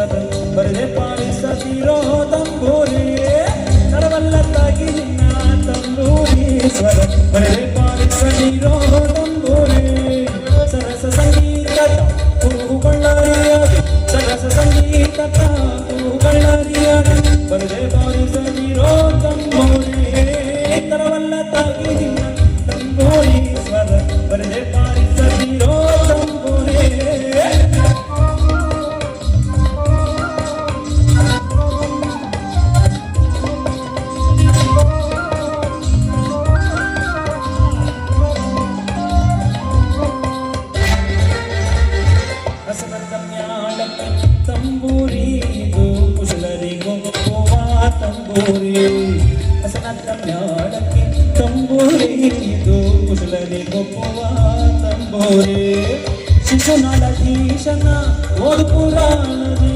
ಸ್ವರ ಬರದೆ ಪಾಲಿಸದಿರೋ ತಂಬೂರಿ ತರವಲ್ಲ ತಾಗಿ ನಿನ್ನ ತಂಬೂರಿ ಸ್ವರ ಬರದೆ ಪಾಲಿಸದಿರೋ ತಂಬೂರಿ ಸರಸ ಸಂಗೀತ ಹೂವುಗಳರಿಯಾಗಿ ಸರಸ ಸಂಗೀತ ಹೂವುಗಳರಿಯಾಗಿ ಬರದೆ ಪಾಲಿಸದಿರೋ ತಂಬೂರಿ ತರವಲ್ಲ ತಾಗಿ ನಿನ್ನ ತಂಬೂರಿ ಸ್ವರ ಬರದೆ ಪಾಲಿಸದಿರೋ ತಂಬೂರಿ ತಂಬೂರಿದು ಕುಶಲರಿಗೊಪ್ಪುವ ತಂಬೂರಿ ಹಸನತ್ತ ಮ್ಯಾಳಕ್ಕೆ ತಂಬೂರಿದು ಕುಶಲರಿಗೊಪ್ಪುವ ತಂಬೂರಿ ಶಿಶುನಾಳಧೀಶನ ಓದು ಪುರಾಣದಿ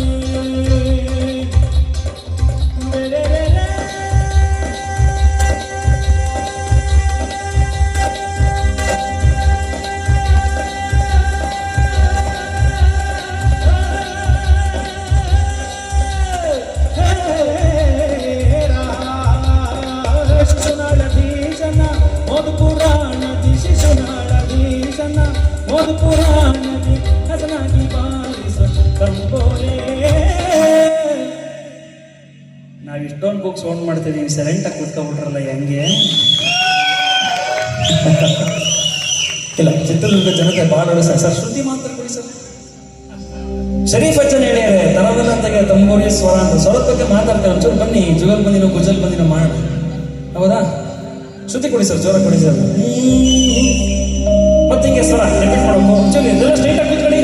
ಪುರಾಣದಿ ಹಸನಾಗಿ ಬಾರಿಸ ತಂಬೋರೆ. ನಾವು ಇಷ್ಟೊಂದು ಬುಕ್ ಸೌಂಡ್ ಮಾಡ್ತಿದ್ದೀವಿ, ಸೈಲೆಂಟಾಗಿ ಕೂತ್ಕೊಂಡ್ಬಿಟ್ರಲ್ಲ ಹೆಂಗೆ? ಇಲ್ಲ, ಚಿತ್ರದುರ್ಗ ಜನತೆ ಭಾಳ ಸರ್ ಶ್ರುತಿ ಮಾತ್ರ ಕೊಡಿ ಸರ್. ಶರೀಫ್ ಅಜ್ಜನ್ ಹೇಳ್ಯಾರೆ ತರವಲ್ಲ ಅಂತಾಗೆ ತಂಬೋರಿ ಸ್ವರ ಅಂತ. ಸ್ವರದ ಬಗ್ಗೆ ಮಾತಾಡ್ತೇವೆ, ಒಂಚೂರು ಬನ್ನಿ. ಜುಗಲ್ ಬಂದಿನೋ ಗುಜಲ್ ಬಂದಿನೋ ಮಾಡೋಣ, ಹೌದಾ? ಶ್ರುತಿ ಕೊಡಿ ಸರ್, ಜೋರ ಕೊಡಿ ಸರ್. ಮತ್ತೆ ಹಿಂಗೆ ಸ್ವರ ರಿಪೀಟ್ ಮಾಡಬೇಕು. ಆಕ್ಚುಲಿ ಇದೆಲ್ಲ ಸ್ಟ್ರೈಟ್ ಆಗಿ ಕೂತ್ಕೊಳ್ಳಿ.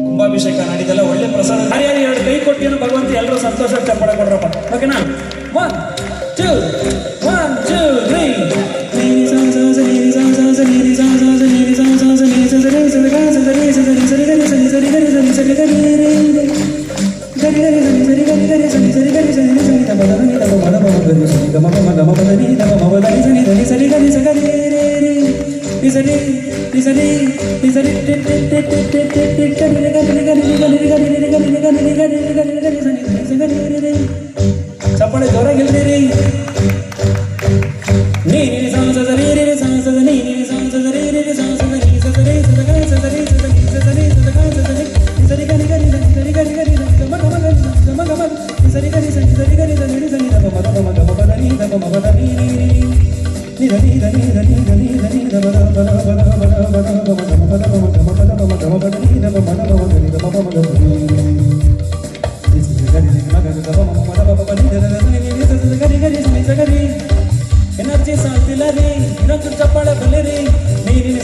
ಕುಂಭಾಭಿಷೇಕ ನಾಡಿದೆಲ್ಲ ಒಳ್ಳೆ ಪ್ರಸಾದ. ಯಾರ್ಯಾರು ಎರಡು ಕೈ ಕೊಟ್ಟಿಯನ್ನು ಭಗವಂತ ಎಲ್ಲರೂ ಸಂತೋಷ ಚಪ್ಪಳ ಕೊಡ್ರಪ್ಪ. ಓಕೆನಾ? 1 2 1 2 3 ಚಪ್ಪಳೆ ಜೋರಾಗಿಲ್ದಿರಿ. ಎನರ್ಜಿ ಸಾಲ್ತಿಲ್ಲರಿ ಇನ್ನೊಂದು ಚಪ್ಪಾಳೆ ಬಲ್ಲಿರಿ. ನೀರಿನ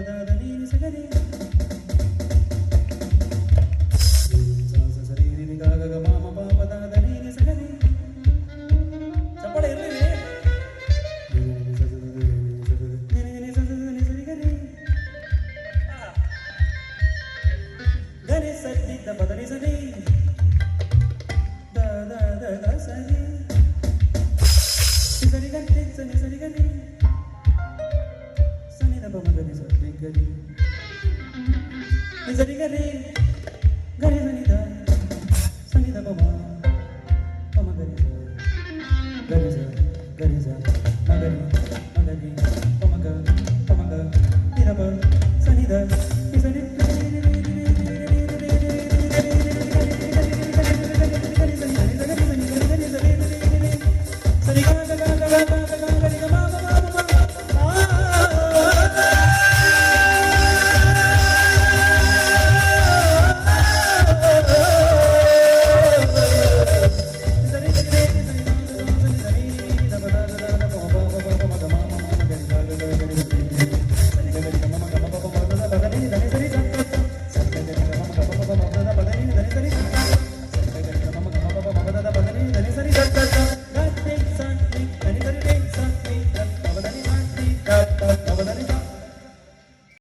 Gagari, ಗರಿ ದನಿದ ಸಂಗೀತ ಬಾಬಾ